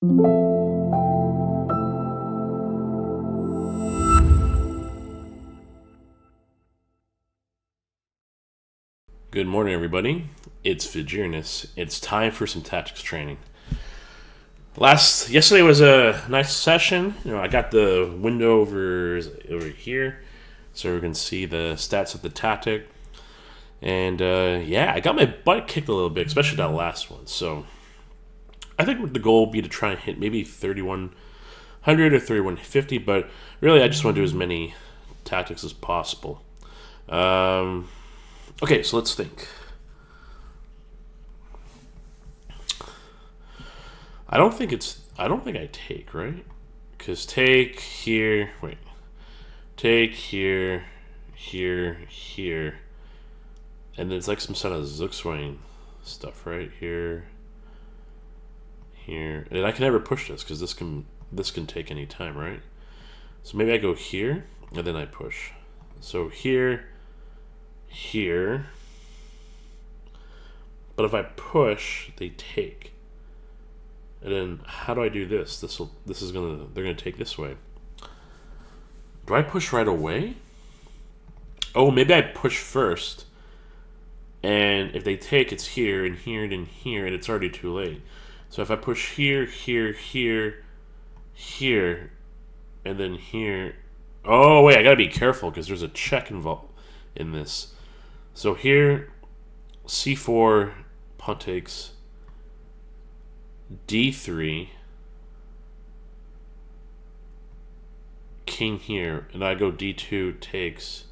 Good morning, everybody. It's Vegereness. It's time for some tactics training. Yesterday was a nice session. I got the window over here, so we can see the stats of the tactic. And I got my butt kicked a little bit, especially that last one. So I think the goal would be to try and hit maybe 3100 or 3150, but really I just want to do as many tactics as possible. Okay, so let's think. I don't think I take, right? Because take here, take here, here, and then it's like some sort of Zugzwang stuff, right? Here, and I can never push this because this can take any time, right? So maybe I go here and then I push. So here. But if I push, they take. And then how do I do this? They're gonna take this way. Do I push right away? Oh, maybe I push first. And if they take, it's here and here and here, and it's already too late. So if I push here, and then here. Oh wait, I gotta be careful because there's a check involved in this. So here, c4, pawn takes, d3, king here, and I go d2 takes.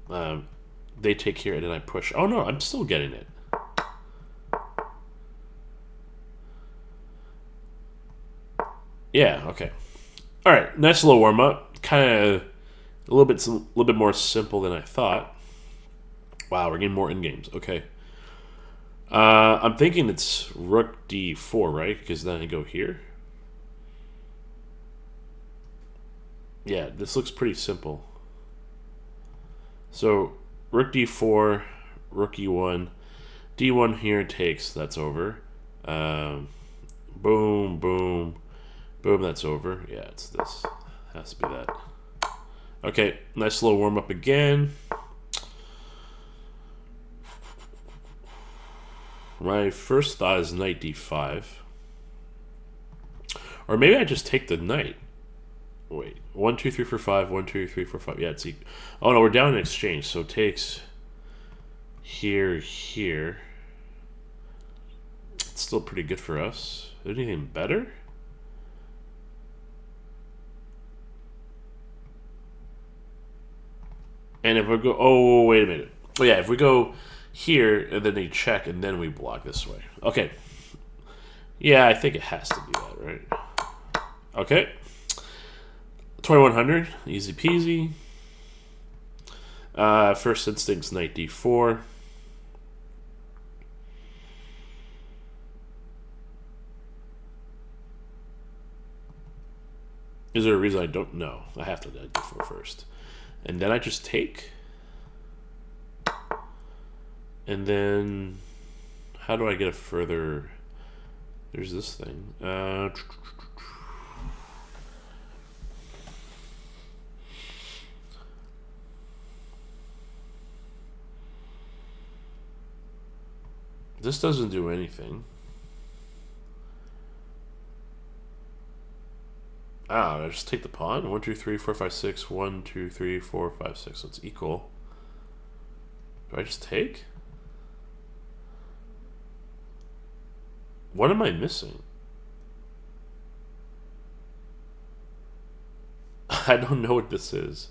They take here, and then I push. Oh no, I'm still getting it. Yeah, okay. All right, nice little warm up. Kind of a little bit more simple than I thought. Wow, we're getting more in games. Okay. I'm thinking it's rook d4, right? Because then I go here. Yeah, this looks pretty simple. So rook d4, rook e1, d1 here takes. That's over. Boom, boom, boom. That's over. Yeah, it's this. Has to be that. Okay, nice little warm up again. My first thought is knight d5. Or maybe I just take the knight. Wait, 1, 2, 3, 4, 5, 1, 2, 3, 4, 5. Yeah, it's equal. Oh no, we're down in exchange, so it takes here. It's still pretty good for us. Anything better? And if we go, oh, wait a minute. Oh, yeah, if we go here, and then they check, and then we block this way. Okay. Yeah, I think it has to be that, right? Okay. 2100, easy peasy. First instinct's knight d4. Is there a reason I don't know? I have to knight d4 first. And then I just take. And then how do I get a further? There's this thing. This doesn't do anything. I just take the pawn. 1, 2, 3, 4, 5, 6. 1, 2, 3, 4, 5, 6. So it's equal. Do I just take? What am I missing? I don't know what this is.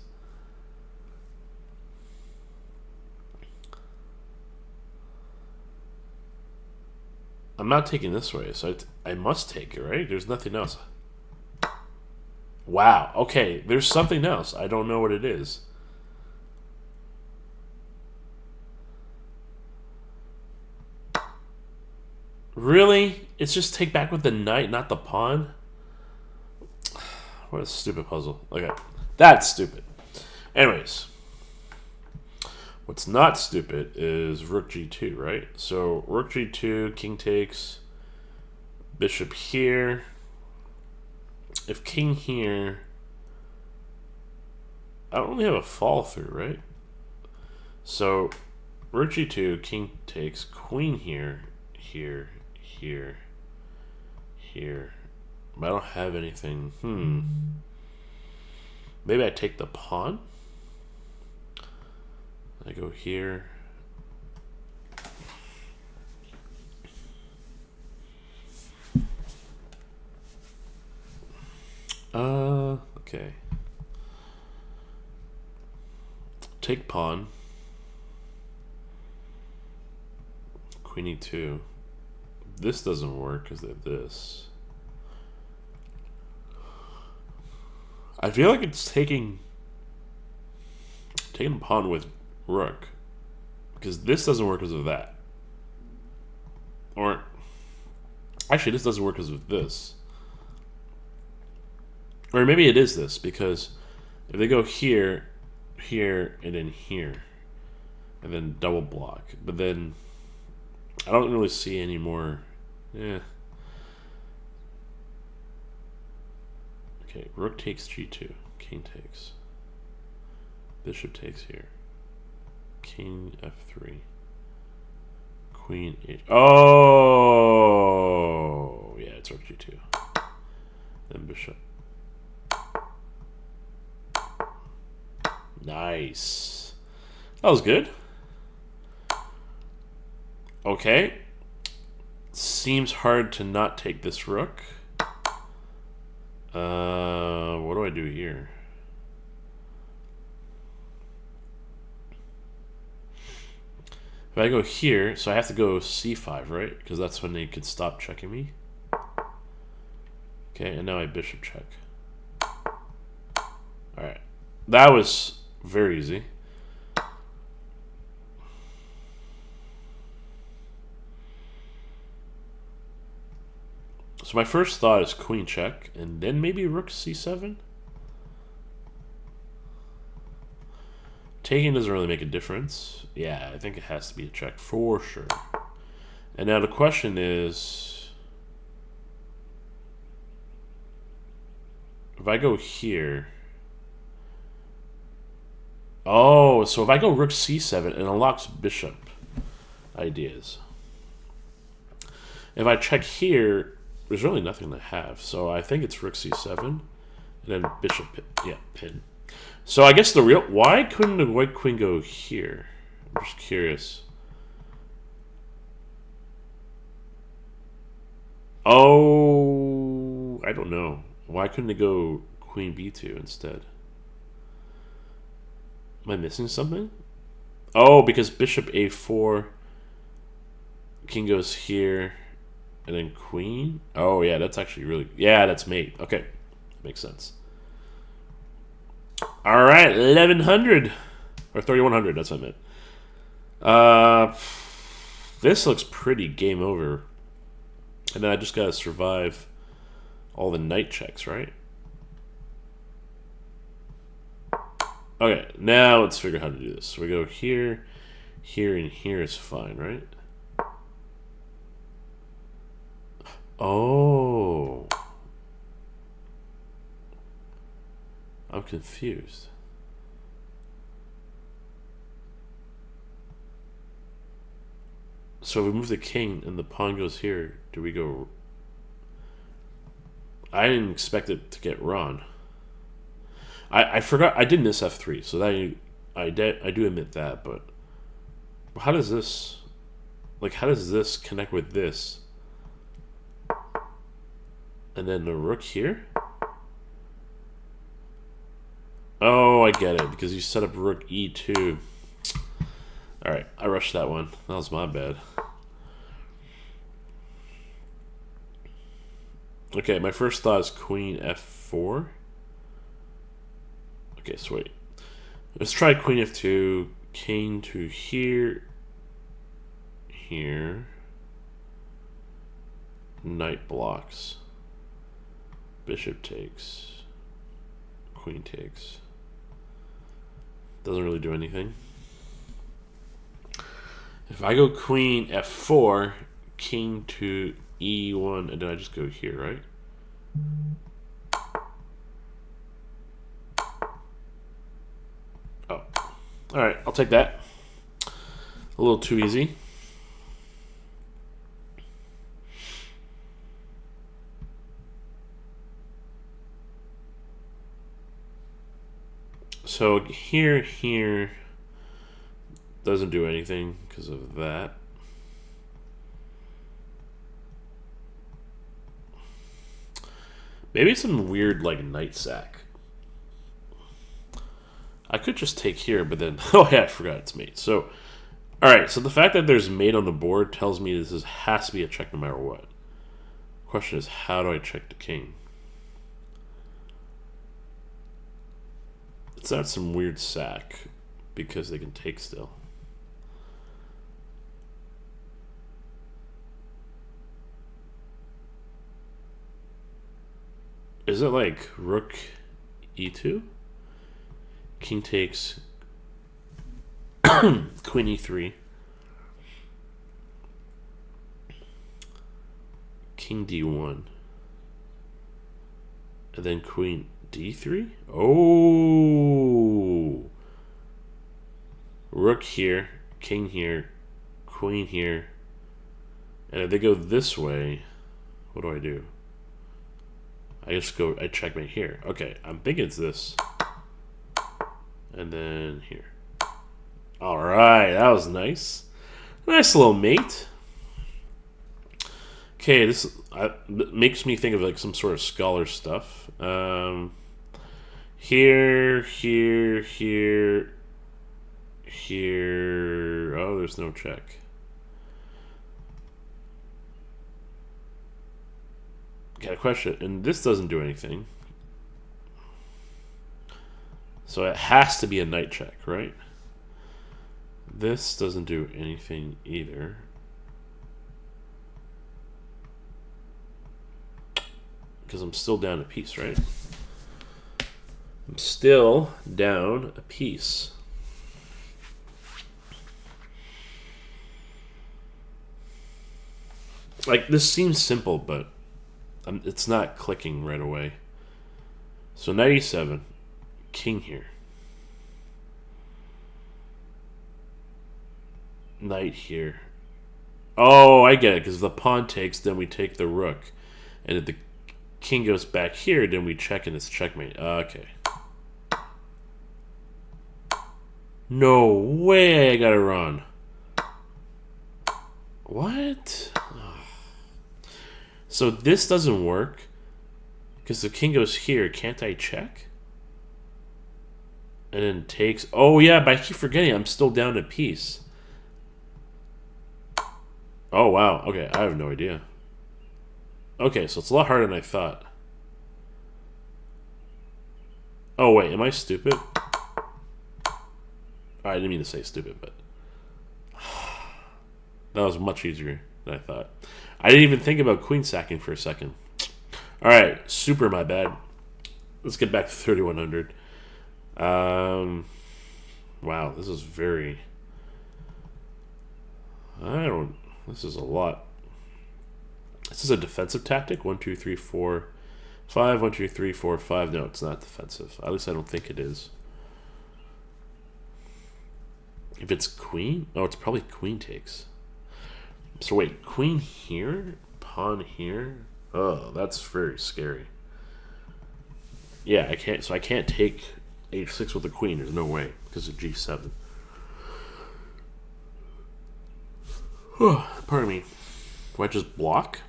I'm not taking this way, so I must take it, right? There's nothing else. Wow, okay, there's something else. I don't know what it is. Really? It's just take back with the knight, not the pawn? What a stupid puzzle. Okay, that's stupid. Anyways, what's not stupid is rook g2, right? So rook g2, king takes, bishop here. If king here, I don't really have a fall through, right? So rook g2, king takes, queen here, here, here, here. But I don't have anything. Maybe I take the pawn. I go here. Okay. Take pawn. Queen e2. This doesn't work because they have this. I feel like it's taking the pawn with rook, because this doesn't work because of that. Or actually, this doesn't work because of this. Or maybe it is this, because if they go here, here, and then here, and then double block, but then I don't really see any more. Yeah. Okay, rook takes g2, king takes, bishop takes here, king f3, queen h. Oh, yeah, it's rook g2, then bishop. Nice. That was good. Okay. Seems hard to not take this rook. What do I do here? If I go here, so I have to go c5, right? Because that's when they could stop checking me. Okay, and now I bishop check. Alright. That was very easy. So my first thought is queen check, and then maybe rook c7. Taking doesn't really make a difference. Yeah, I think it has to be a check for sure. And now the question is, if I go here. Oh, so if I go rook c7, it unlocks bishop ideas. If I check here, there's really nothing to have. So I think it's rook c7, and then bishop, pin. So I guess the real, why couldn't the white queen go here? I'm just curious. Oh, I don't know. Why couldn't it go queen b2 instead? Am I missing something? Oh, because bishop a4, king goes here, and then queen. Oh yeah, that's actually really, yeah, that's mate. Okay, makes sense. All right, 1100 or 3100. That's what I meant. This looks pretty game over, and then I just gotta survive all the knight checks, right? Okay, now let's figure out how to do this. So we go here, here, and here is fine, right? Oh. I'm confused. So if we move the king and the pawn goes here, do we go... I didn't expect it to get Ron. I forgot, I did miss f3, so that I do admit that, but how does this, like, how does this connect with this? And then the rook here? Oh, I get it, because you set up rook e2. Alright, I rushed that one. That was my bad. Okay, my first thought is queen f4. Okay, so wait. Let's try queen f2, king to here, here. Knight blocks. Bishop takes. Queen takes. Doesn't really do anything. If I go queen f4, king to E1, and then I just go here, right? Oh. Alright, I'll take that. A little too easy. So here doesn't do anything because of that. Maybe some weird like knight sack. I could just take here, but then oh yeah, I forgot it's mate. So alright, so the fact that there's mate on the board tells me this has to be a check no matter what. Question is, how do I check the king? It's not some weird sack because they can take still. Is it like rook e2? King takes queen e3. King d1. And then queen d3? Oh! Rook here, king here, queen here. And if they go this way, what do I do? I checkmate here. Okay, I'm thinking it's this. And then here. Alright, that was nice. Nice little mate. Okay, this makes me think of like some sort of scholar stuff. Here. Oh, there's no check. Got a question, and this doesn't do anything. So it has to be a knight check, right? This doesn't do anything either. Because I'm still down a piece, right? I'm still down a piece. Like, this seems simple, but it's not clicking right away. So knight e7, king here. Knight here. Oh, I get it, because the pawn takes, then we take the rook. And if the king goes back here, then we check and it's checkmate. Okay. No way I got it wrong. What? So this doesn't work because the king goes here. Can't I check? And then takes... Oh yeah, but I keep forgetting I'm still down a piece. Oh wow, okay, I have no idea. Okay, so it's a lot harder than I thought. Oh wait, am I stupid? I didn't mean to say stupid, but that was much easier than I thought. I didn't even think about queen sacking for a second. Alright, super my bad. Let's get back to 3100. Wow, this is very... This is a lot. This is a defensive tactic. 1, 2, 3, 4, 5. 1, 2, 3, 4, 5. No, it's not defensive. At least I don't think it is. If it's queen? Oh, it's probably queen takes. So wait, queen here? Pawn here? Oh, that's very scary. Yeah, I can't. So I can't take h6 with the queen. There's no way because of g7. Pardon me. Do I just block?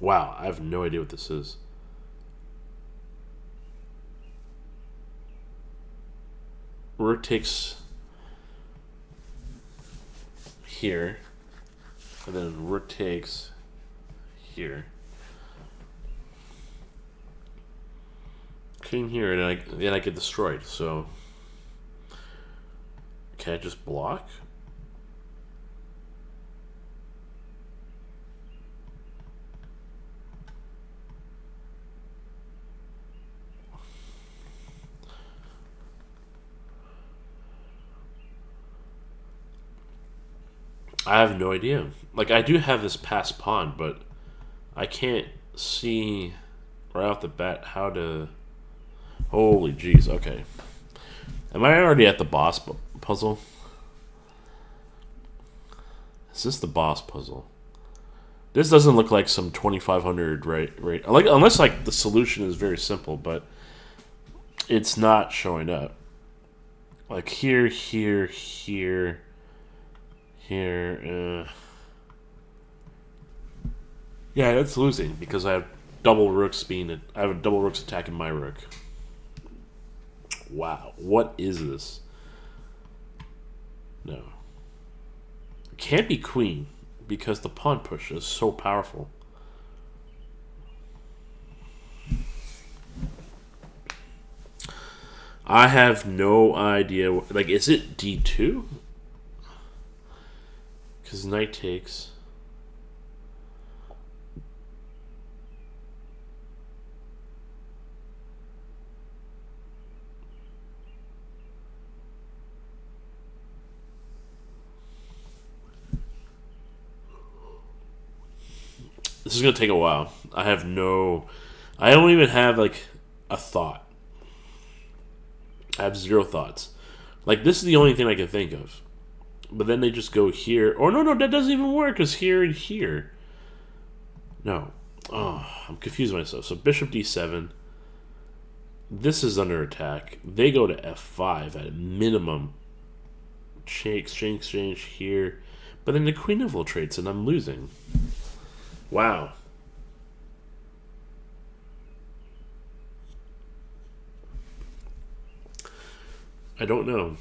Wow, I have no idea what this is. Rook takes here, and then rook takes here. King here, and then I get destroyed. So can I just block? I have no idea. Like, I do have this pass pawn, but I can't see right off the bat how to... Holy jeez, okay. Am I already at the boss puzzle? Is this the boss puzzle? This doesn't look like some 2500, right? Like, unless, like, the solution is very simple, but it's not showing up. Like, here, here. Yeah, that's losing because I have double rooks being... I have a double rooks attacking my rook. Wow, what is this? No. It can't be queen because the pawn push is so powerful. I have no idea. Like, is it d2? Because knight takes. This is going to take a while. I don't even have, like, a thought. I have zero thoughts. Like, this is the only thing I can think of. But then they just go here. Or no, that doesn't even work, because here and here. No. Oh, I'm confusing myself. So bishop d7. This is under attack. They go to f5 at a minimum. Exchange here. But then the queen infiltrates, and I'm losing. Wow. I don't know.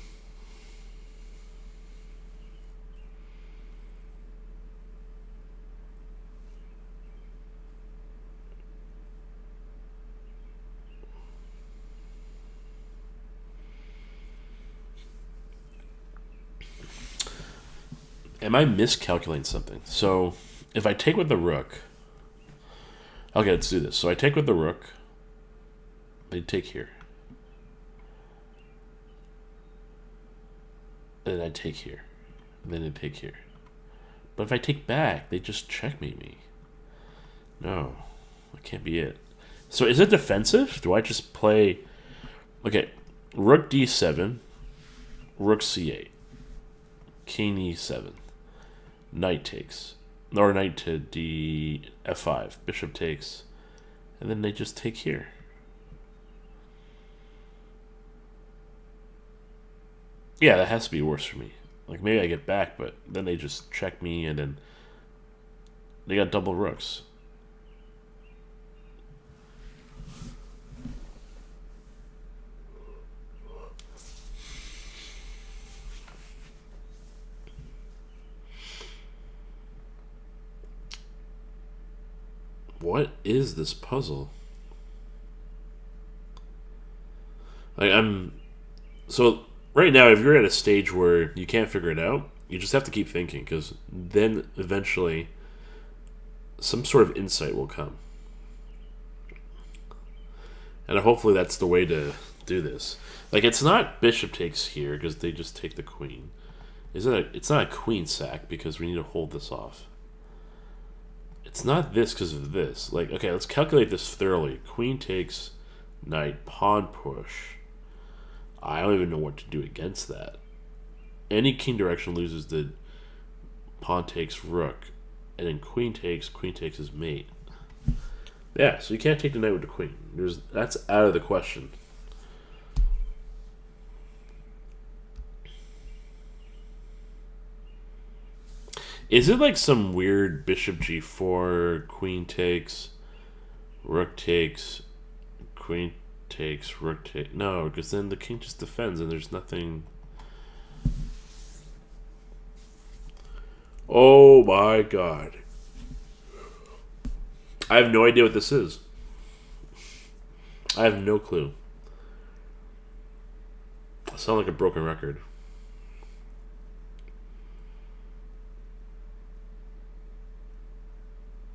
Am I miscalculating something? So, if I take with the rook... Okay, let's do this. So I take with the rook. They take here. And then I take here. And then they take here. But if I take back, they just checkmate me. No, that can't be it. So is it defensive? Do I just play... Okay, rook d7, rook c8, king e7, knight takes, or knight to f5, bishop takes, and then they just take here. Yeah, that has to be worse for me. Like, maybe I get back, but then they just check me, and then they got double rooks. What is this puzzle? Like, so right now, if you're at a stage where you can't figure it out, you just have to keep thinking, because then eventually some sort of insight will come. And hopefully that's the way to do this. Like, it's not bishop takes here, because they just take the queen. It's not a queen sack, because we need to hold this off. It's not this because of this. Like, okay, let's calculate this thoroughly. Queen takes knight, pawn push. I don't even know what to do against that. Any king direction loses the pawn takes rook. And then queen takes his mate. Yeah, so you can't take the knight with the queen. That's out of the question. Is it like some weird bishop g4, queen takes, rook takes, queen takes, rook takes? No, because then the king just defends and there's nothing. Oh my god. I have no idea what this is. I have no clue. I sound like a broken record.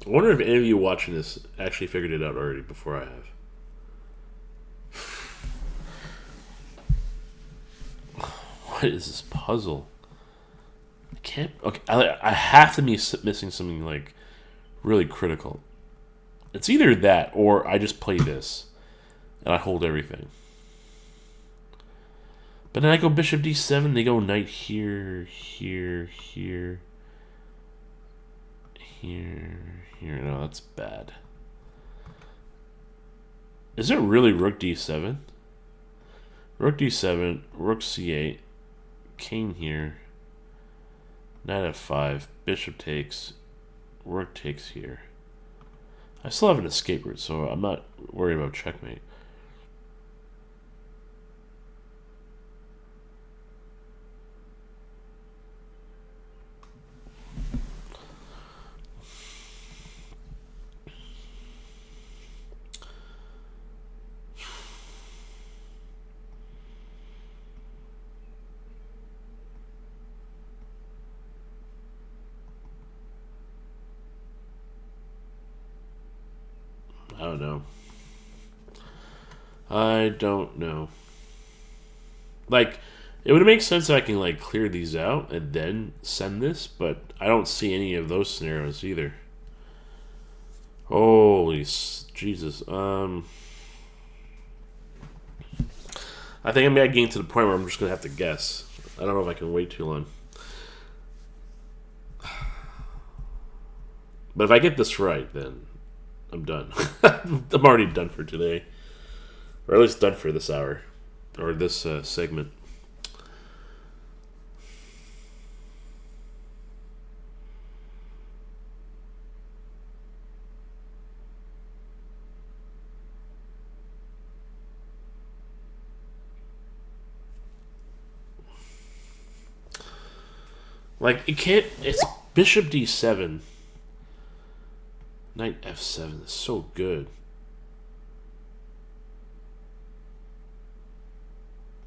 I wonder if any of you watching this actually figured it out already before I have. What is this puzzle? can't. Okay, I have to be missing something like really critical. It's either that or I just play this and I hold everything. But then I go bishop d7. They go knight here, here, here, here, here. No, that's bad. Is it really rook d7? Rook d7, rook c8, king here, knight f5, bishop takes, rook takes here. I still have an escape route, so I'm not worried about checkmate. I don't know. I don't know. Like, it would make sense that I can like clear these out and then send this, but I don't see any of those scenarios either. Holy Jesus. I think I'm getting to the point where I'm just gonna have to guess. I don't know if I can wait too long. But if I get this right, then I'm done. I'm already done for today. Or at least done for this hour. Or this segment. Like, it can't... It's bishop d7. Knight f7 is so good.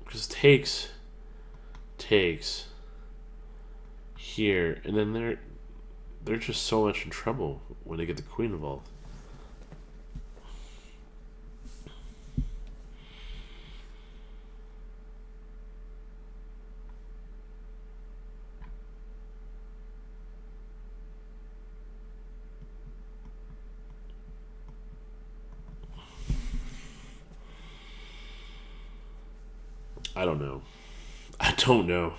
Because takes here, and then they're just so much in trouble when they get the queen involved. I don't know. I don't know.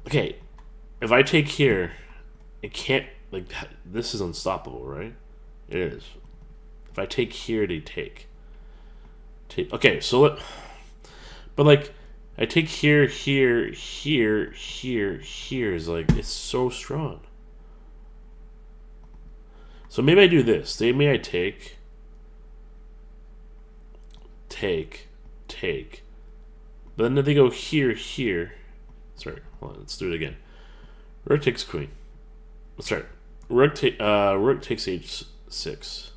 Okay, if I take here, it can't, like, this is unstoppable, right? It is. If I take here, they take. Okay, so but like, I take here, here, here, here, here is like, it's so strong. So maybe I do this. Maybe I take, but then they go here, here. Sorry, hold on, let's do it again. Rook takes queen. Let's start. Rook takes h6.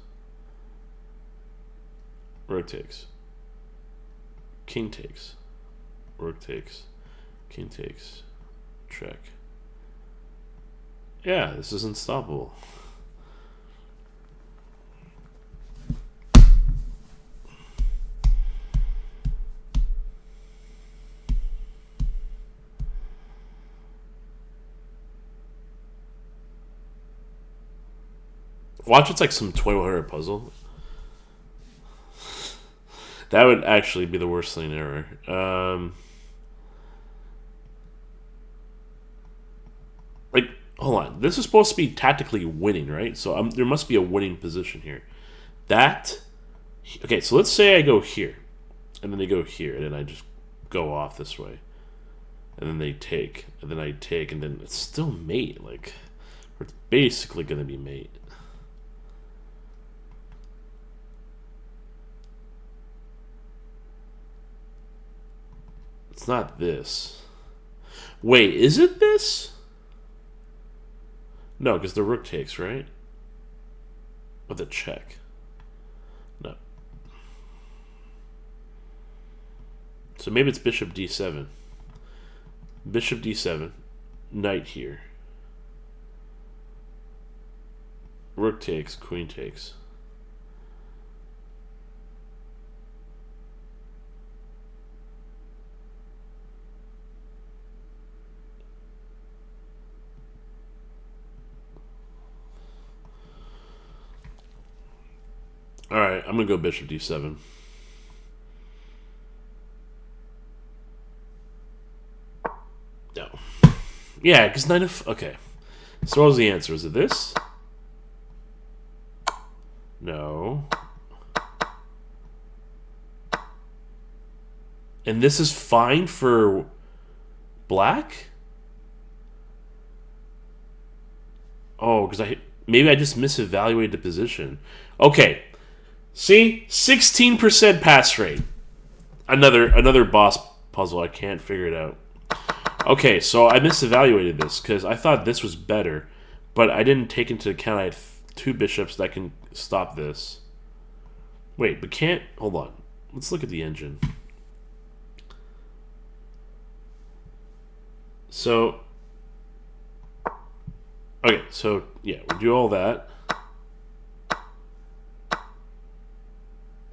Rook takes. King takes. Rook takes. King takes. Check. Yeah, this is unstoppable. Watch, it's like some 2100 puzzle. That would actually be the worst thing ever. Like, hold on. This is supposed to be tactically winning, right? So there must be a winning position here. Okay, so let's say I go here. And then they go here. And then I just go off this way. And then they take. And then I take. And then it's still mate. Like, it's basically going to be mate. It's not this. Wait, is it this? No, because the rook takes, right? With a check. No. So maybe it's bishop d7. Bishop d7. Knight here. Rook takes, queen takes. Alright, I'm going to go bishop d7. No. Yeah, because knight of... Okay. So what was the answer? Was it this? No. And this is fine for black? Oh, because maybe I just misevaluated the position. Okay. See? 16% pass rate. Another boss puzzle. I can't figure it out. Okay, so I misevaluated this because I thought this was better, but I didn't take into account I had 2 bishops that can stop this. Wait, but can't... Hold on. Let's look at the engine. So... Okay, so, yeah, we do all that.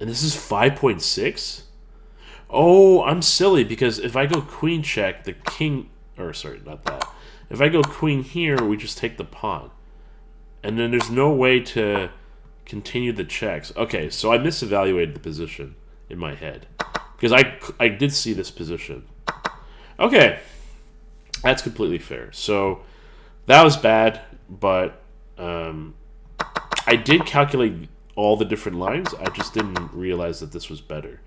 And this is 5.6? Oh, I'm silly, because if I go queen check, the king... Or, sorry, not that. If I go queen here, we just take the pawn. And then there's no way to continue the checks. Okay, so I misevaluated the position in my head. Because I did see this position. Okay. That's completely fair. So, that was bad, but I did calculate all the different lines. I just didn't realize that this was better.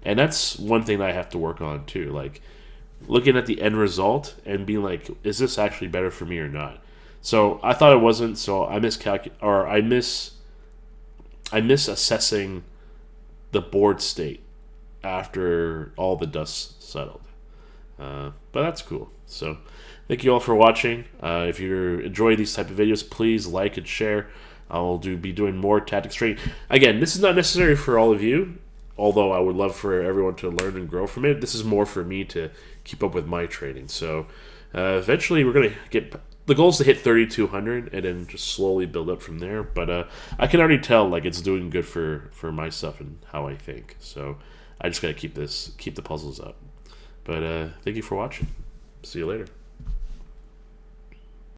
And that's one thing that I have to work on too. Like, looking at the end result and being like, is this actually better for me or not? So I thought it wasn't, so I misassessing the board state after all the dust settled. But that's cool. So thank you all for watching. If you enjoy these type of videos, please like and share. I'll be doing more tactics training. Again, this is not necessary for all of you, although I would love for everyone to learn and grow from it. This is more for me to keep up with my training. So eventually we're going to get... The goal is to hit 3,200 and then just slowly build up from there. But I can already tell like it's doing good for my stuff and how I think. So I just got to keep the puzzles up. But thank you for watching. See you later.